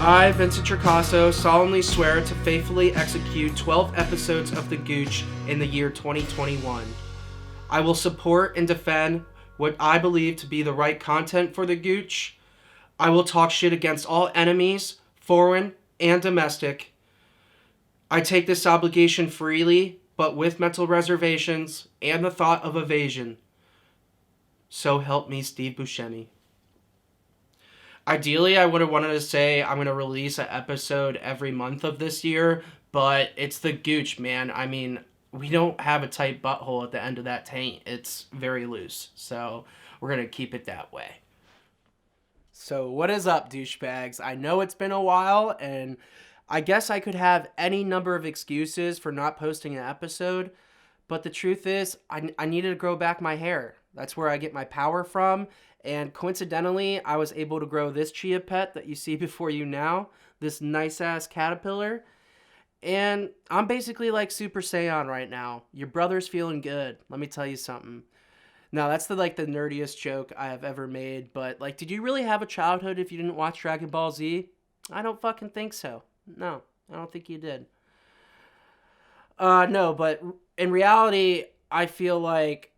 I, Vincent Tricasso, solemnly swear to faithfully execute 12 episodes of The Gouche in the year 2021. I will support and defend what I believe to be the right content for The Gouche. I will talk shit against all enemies, foreign and domestic. I take this obligation freely, but with mental reservations and the thought of evasion. So help me, Steve Buscemi. Ideally, I would have wanted to say I'm going to release an episode every month of this year, but it's the Gouche, man. I mean, we don't have a tight butthole at the end of that taint. It's very loose, so we're going to keep it that way. So what is up, douchebags? I know it's been a while, and I guess I could have any number of excuses for not posting an episode, but the truth is, I needed to grow back my hair. That's where I get my power from. And coincidentally, I was able to grow this chia pet that you see before you now, this nice-ass caterpillar. And I'm basically like Super Saiyan right now. Your brother's feeling good. Let me tell you something. Now, that's the nerdiest joke I have ever made. But, did you really have a childhood if you didn't watch Dragon Ball Z? I don't fucking think so. No, I don't think you did. No, but in reality, I feel like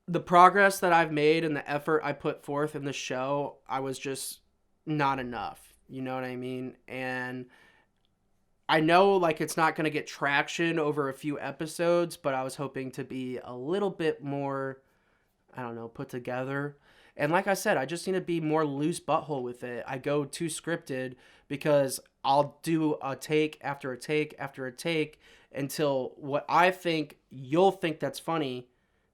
the progress that I've made and the effort I put forth in the show, I was just not enough. You know what I mean? And I know it's not going to get traction over a few episodes, but I was hoping to be a little bit more, put together. And like I said, I just need to be more loose butthole with it. I go too scripted because I'll do a take after a take after a take until what I think you'll think that's funny,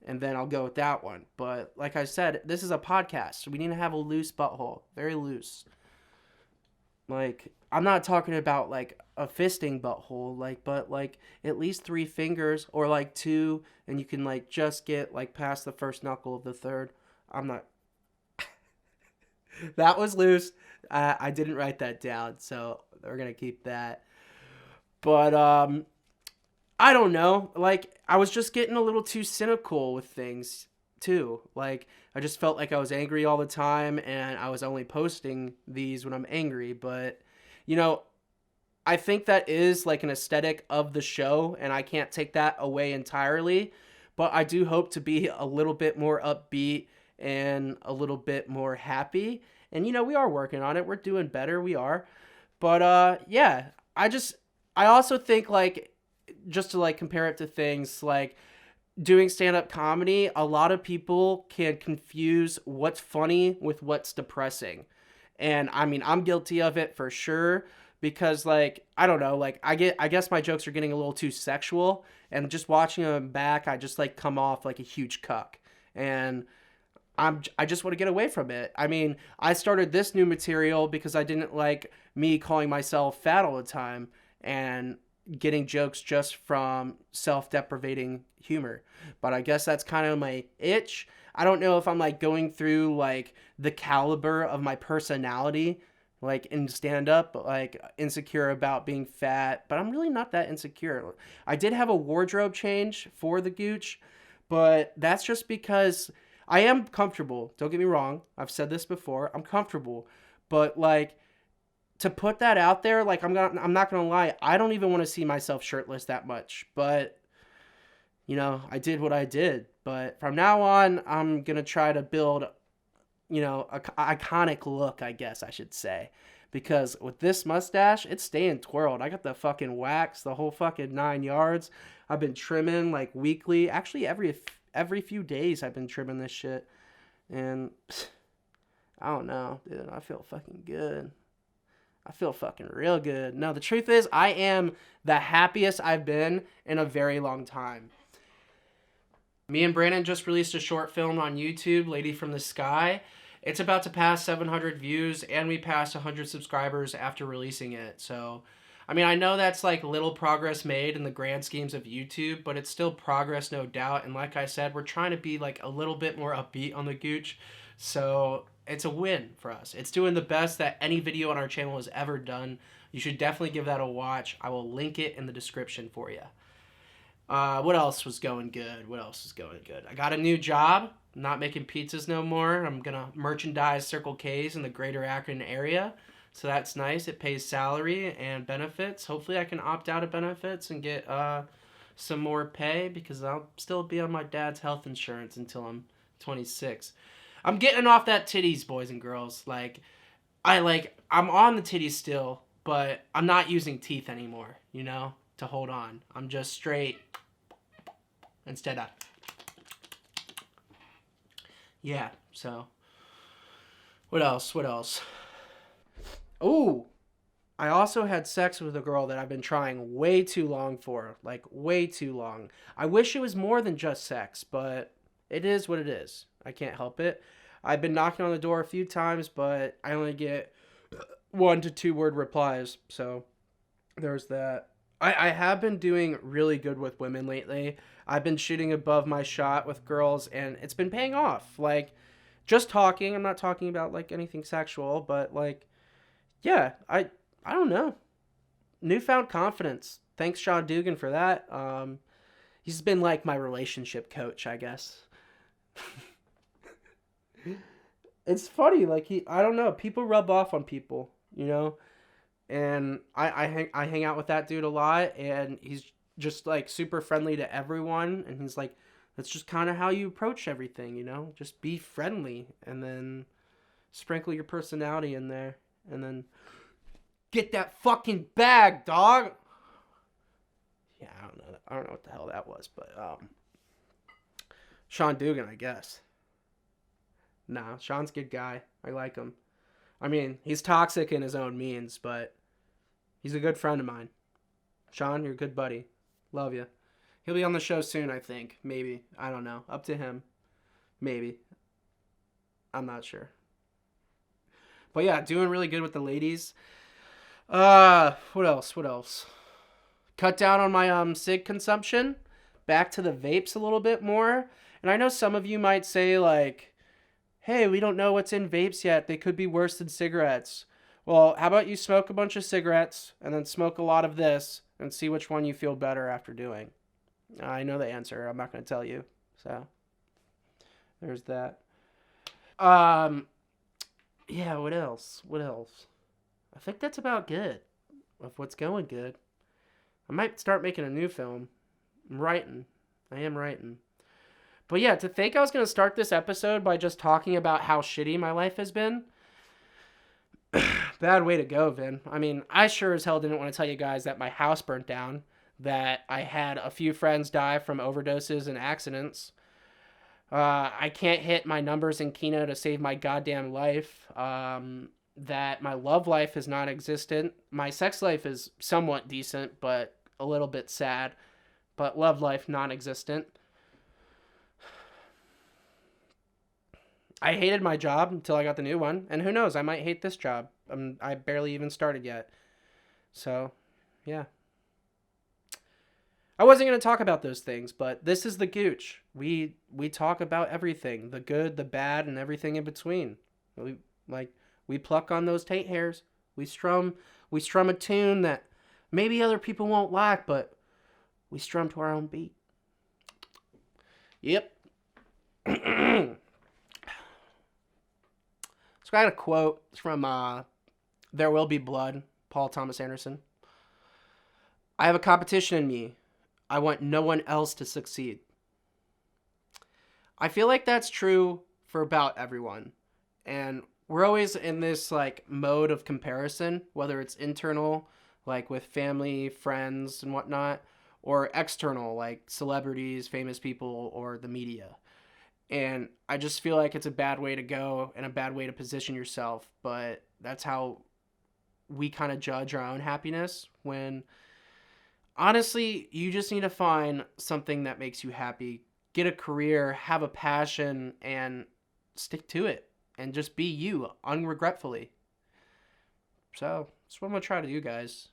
and then I'll go with that one. But like I said, this is a podcast, so we need to have a loose butthole. Very loose. I'm not talking about a fisting butthole, but at least 3 fingers or 2, and you can just get past the first knuckle of the third. I'm not. That was loose. I didn't write that down, so we're gonna keep that. But I don't know. I was just getting a little too cynical with things, too. I just felt like I was angry all the time, and I was only posting these when I'm angry. But, I think that is, an aesthetic of the show, and I can't take that away entirely. But I do hope to be a little bit more upbeat and a little bit more happy. And, we are working on it. We're doing better. We are. But, yeah, I also think, just to compare it to things doing stand-up comedy, a lot of people can confuse what's funny with what's depressing. And I mean, I'm guilty of it for sure because I don't know, I guess my jokes are getting a little too sexual, and just watching them back, I just come off like a huge cuck. And I just want to get away from it. I mean, I started this new material because I didn't like me calling myself fat all the time and getting jokes just from self-deprecating humor. But I guess that's kind of my itch. I don't know if I'm going through the caliber of my personality in stand-up, insecure about being fat, but I'm really not that insecure. I did have a wardrobe change for the Gouche, but that's just because I am comfortable. Don't get me wrong. I've said this before. I'm comfortable, but to put that out there, I'm not gonna lie, I don't even want to see myself shirtless that much. But I did what I did. But from now on, I'm gonna try to build, a iconic look, I guess I should say, because with this mustache, it's staying twirled. I got the fucking wax, the whole fucking 9 yards. I've been trimming weekly, actually every few days. I've been trimming this shit, and I don't know, dude. I feel fucking good. I feel fucking real good. No, the truth is, I am the happiest I've been in a very long time. Me and Brandon just released a short film on YouTube, Lady from the Sky. It's about to pass 700 views, and we passed 100 subscribers after releasing it. So, I mean, I know that's little progress made in the grand schemes of YouTube, but it's still progress, no doubt. And like I said, we're trying to be a little bit more upbeat on the Gouche. So it's a win for us. It's doing the best that any video on our channel has ever done. You should definitely give that a watch. I will link it in the description for you. What else was going good? I got a new job. I'm not making pizzas no more. I'm going to merchandise Circle K's in the greater Akron area. So that's nice. It pays salary and benefits. Hopefully I can opt out of benefits and get some more pay because I'll still be on my dad's health insurance until I'm 26. I'm getting off that titties, boys and girls. I'm on the titties still, but I'm not using teeth anymore, to hold on. I'm just straight instead of. Yeah, so what else? What else? Oh, I also had sex with a girl that I've been trying way too long for. Like, way too long. I wish it was more than just sex, but it is what it is. I can't help it. I've been knocking on the door a few times, but I only get 1 to 2 word replies. So there's that. I have been doing really good with women lately. I've been shooting above my shot with girls, and it's been paying off. Like, just talking. I'm not talking about, like, anything sexual, but, like, yeah, I don't know. Newfound confidence. Thanks, Sean Dugan, for that. He's been, like, my relationship coach, I guess. It's funny, like, I don't know, people rub off on people, and I hang out with that dude a lot, and he's just, like, super friendly to everyone, and he's like, that's just kind of how you approach everything, just be friendly, and then sprinkle your personality in there, and then get that fucking bag, dog. Yeah, I don't know what the hell that was, but Sean Dugan, I guess. Nah, Sean's a good guy. I like him. I mean, he's toxic in his own means, but he's a good friend of mine. Sean, you're a good buddy. Love you. He'll be on the show soon, I think. Maybe. I don't know. Up to him. Maybe. I'm not sure. But yeah, doing really good with the ladies. What else? Cut down on my cig consumption. Back to the vapes a little bit more. And I know some of you might say, like, hey, we don't know what's in vapes yet. They could be worse than cigarettes. Well, how about you smoke a bunch of cigarettes and then smoke a lot of this and see which one you feel better after doing? I know the answer. I'm not going to tell you. So, there's that. Yeah, what else? I think that's about good of what's going good. I might start making a new film. I am writing. But yeah, to think I was going to start this episode by just talking about how shitty my life has been. Bad way to go, Vin. I mean, I sure as hell didn't want to tell you guys that my house burnt down, that I had a few friends die from overdoses and accidents. I can't hit my numbers in Keno to save my goddamn life. That my love life is non-existent. My sex life is somewhat decent, but a little bit sad. But love life non-existent. I hated my job until I got the new one. And who knows, I might hate this job. I barely even started yet. So, yeah. I wasn't going to talk about those things, but this is the Gouche. We talk about everything. The good, the bad, and everything in between. We pluck on those taint hairs. We strum a tune that maybe other people won't like, but we strum to our own beat. Yep. So I got a quote from There Will Be Blood, Paul Thomas Anderson. I have a competition in me. I want no one else to succeed. I feel like that's true for about everyone. And we're always in this like mode of comparison, whether it's internal, like with family, friends, and whatnot, or external, like celebrities, famous people, or the media. And I just feel like it's a bad way to go and a bad way to position yourself. But that's how we kind of judge our own happiness when honestly, you just need to find something that makes you happy. Get a career, have a passion, and stick to it. And just be you, unregretfully. So, that's what I'm going to try to do, guys.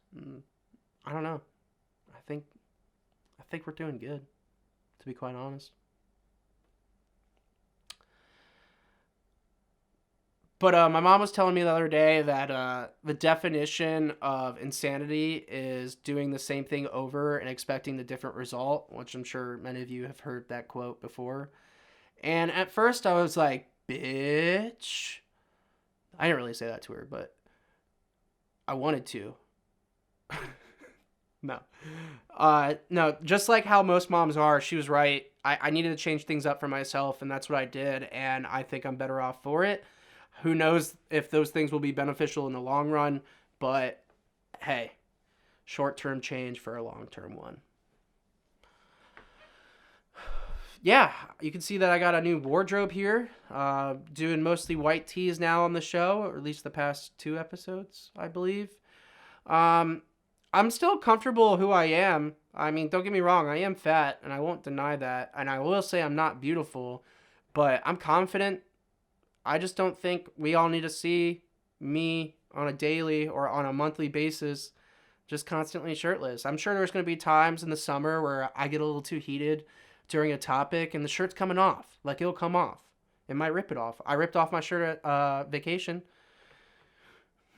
I don't know. I think we're doing good, to be quite honest. But my mom was telling me the other day that the definition of insanity is doing the same thing over and expecting the different result, which I'm sure many of you have heard that quote before. And at first I was like, bitch. I didn't really say that to her, but I wanted to. No. No, just like how most moms are, she was right. I needed to change things up for myself, and that's what I did, and I think I'm better off for it. Who knows if those things will be beneficial in the long run, but hey, short-term change for a long-term one. Yeah, you can see that I got a new wardrobe here. Doing mostly white tees now on the show, or at least the past 2 episodes, I believe. Um, I'm still comfortable who I am. I mean, don't get me wrong, I am fat, and I won't deny that. And I will say I'm not beautiful, but I'm confident. I just don't think we all need to see me on a daily or on a monthly basis just constantly shirtless. I'm sure there's going to be times in the summer where I get a little too heated during a topic and the shirt's coming off. Like, it'll come off. It might rip it off. I ripped off my shirt at vacation.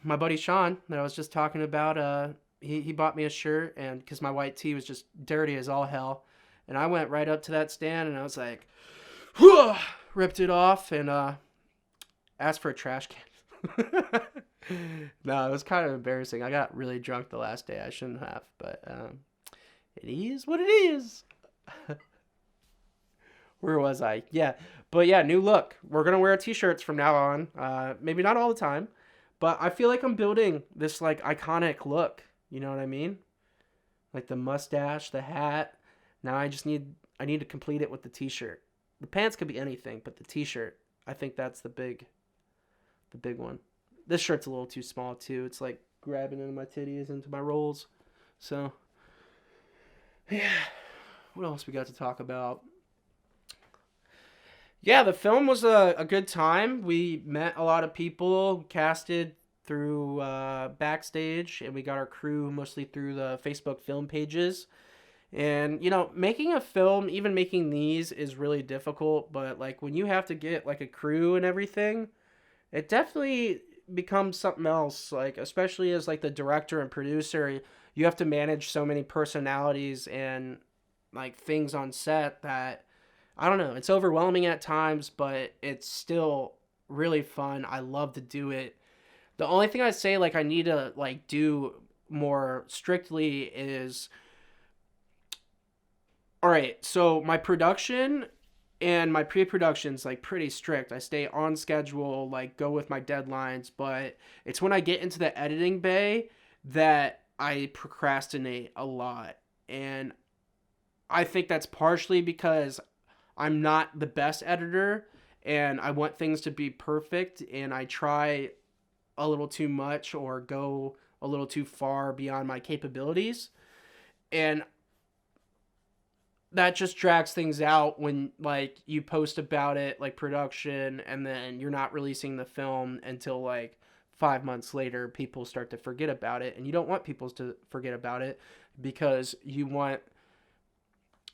My buddy Sean, that I was just talking about, he bought me a shirt, and because my white tee was just dirty as all hell. And I went right up to that stand and I was like, whew, ripped it off and asked for a trash can. No, it was kind of embarrassing. I got really drunk the last day. I shouldn't have, but it is what it is. Where was I? Yeah, but yeah, new look. We're gonna wear t-shirts from now on. Maybe not all the time, but I feel like I'm building this like iconic look. You know what I mean? Like the mustache, the hat. Now I need to complete it with the t-shirt. The pants could be anything, but the t-shirt, I think that's the big one. This shirt's a little too small too. It's like grabbing into my titties, into my rolls. So, yeah. What else we got to talk about? Yeah, the film was a good time. We met a lot of people, casted through backstage, and we got our crew mostly through the Facebook film pages. And, you know, making a film, even making these, is really difficult. But, like, when you have to get, like, a crew and everything, it definitely becomes something else. Like, especially as, like, the director and producer, you have to manage so many personalities and, like, things on set that, I don't know, it's overwhelming at times, but it's still really fun. I love to do it. The only thing I say, like, I need to, like, do more strictly is, all right, so my production and my pre-production's like pretty strict. I stay on schedule, like go with my deadlines, but it's when I get into the editing bay that I procrastinate a lot. And I think that's partially because I'm not the best editor and I want things to be perfect, and I try a little too much or go a little too far beyond my capabilities. And that just drags things out when, like, you post about it, like production, and then you're not releasing the film until like 5 months later. People start to forget about it, and you don't want people to forget about it because you want,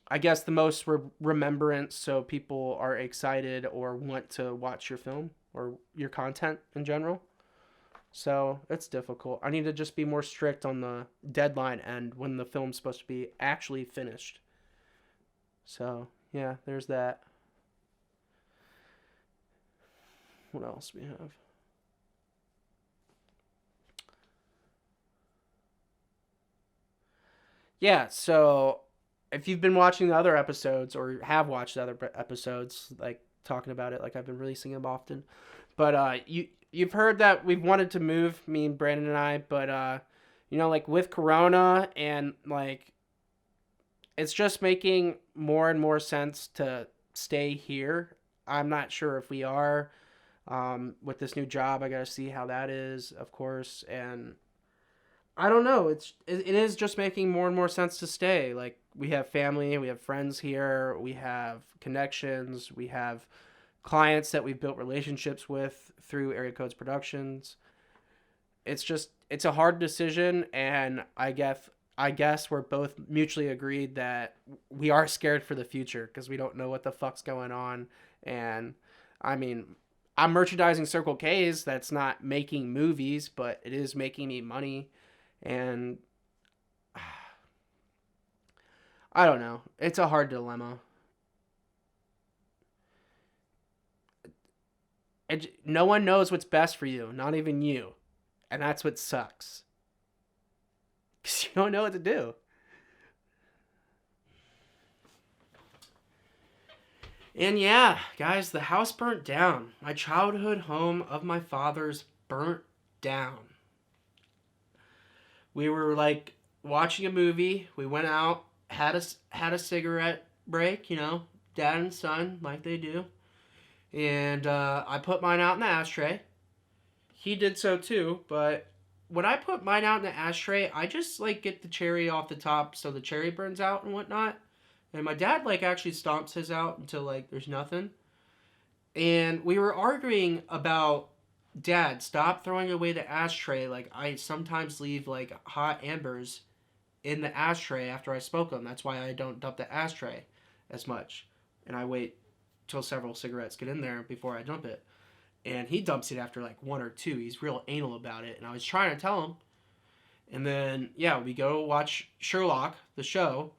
I guess, the most remembrance, so people are excited or want to watch your film or your content in general. So it's difficult. I need to just be more strict on the deadline end when the film's supposed to be actually finished. So, yeah, there's that. What else we have? Yeah, so if you've been watching the other episodes or have watched the other episodes, like talking about it, like I've been releasing them often. But you've heard that we've wanted to move, me and Brandon and I, but you know, like with Corona and like it's just making more and more sense to stay here. I'm not sure if we are. With this new job, I gotta see how that is, of course, and I don't know. It is just making more and more sense to stay. Like we have family, we have friends here, we have connections, we have clients that we've built relationships with through Area Codes Productions. It's a hard decision, and I guess we're both mutually agreed that we are scared for the future because we don't know what the fuck's going on. And I mean, I'm merchandising Circle K's. That's not making movies, but it is making me money. And I don't know. It's a hard dilemma. No one knows what's best for you, not even you. And that's what sucks. Because you don't know what to do. And yeah, guys, the house burnt down. My childhood home of my father's burnt down. We were like watching a movie. We went out, had a cigarette break, dad and son, like they do. And I put mine out in the ashtray. He did so too, but when I put mine out in the ashtray, I just like get the cherry off the top so the cherry burns out and whatnot. And my dad like actually stomps his out until like there's nothing. And we were arguing about, Dad, stop throwing away the ashtray. Like I sometimes leave like hot embers in the ashtray after I smoke them. That's why I don't dump the ashtray as much. And I wait till several cigarettes get in there before I dump it. And he dumps it after like one or two. He's real anal about it. And I was trying to tell him. And then, yeah, we go watch Sherlock, the show.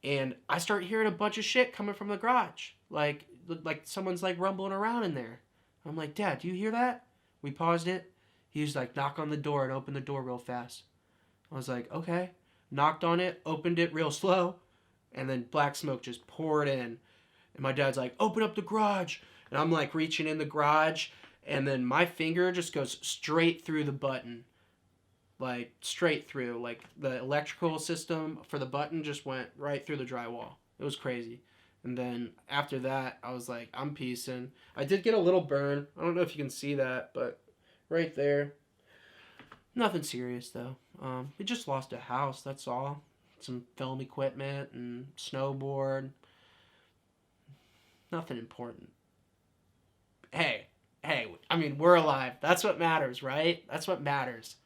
And I start hearing a bunch of shit coming from the garage. Like someone's like rumbling around in there. I'm like, Dad, do you hear that? We paused it. He was like, knock on the door and open the door real fast. I was like, okay. Knocked on it, opened it real slow. And then black smoke just poured in. And my dad's like, open up the garage. And I'm like reaching in the garage. And then my finger just goes straight through the button. Like straight through. Like the electrical system for the button just went right through the drywall. It was crazy. And then after that, I was like, I'm peacing. I did get a little burn. I don't know if you can see that, but right there. Nothing serious though. We just lost a house, that's all. Some film equipment and snowboard. Nothing important. Hey, I mean, we're alive. That's what matters, right? That's what matters.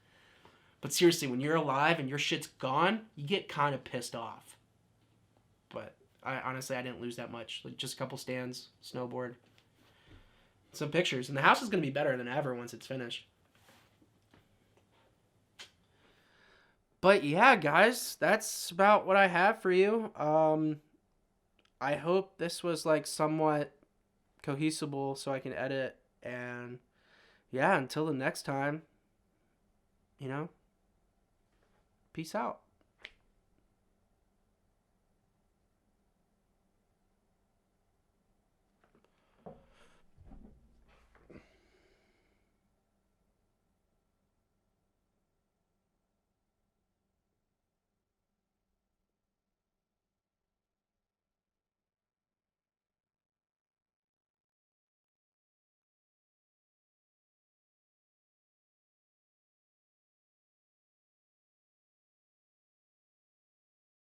But seriously, when you're alive and your shit's gone, you get kind of pissed off. But honestly, I didn't lose that much. Like just a couple stands, snowboard, some pictures. And the house is going to be better than ever once it's finished. But yeah, guys, that's about what I have for you. I hope this was like somewhat cohesible so I can edit. And yeah, until the next time, peace out.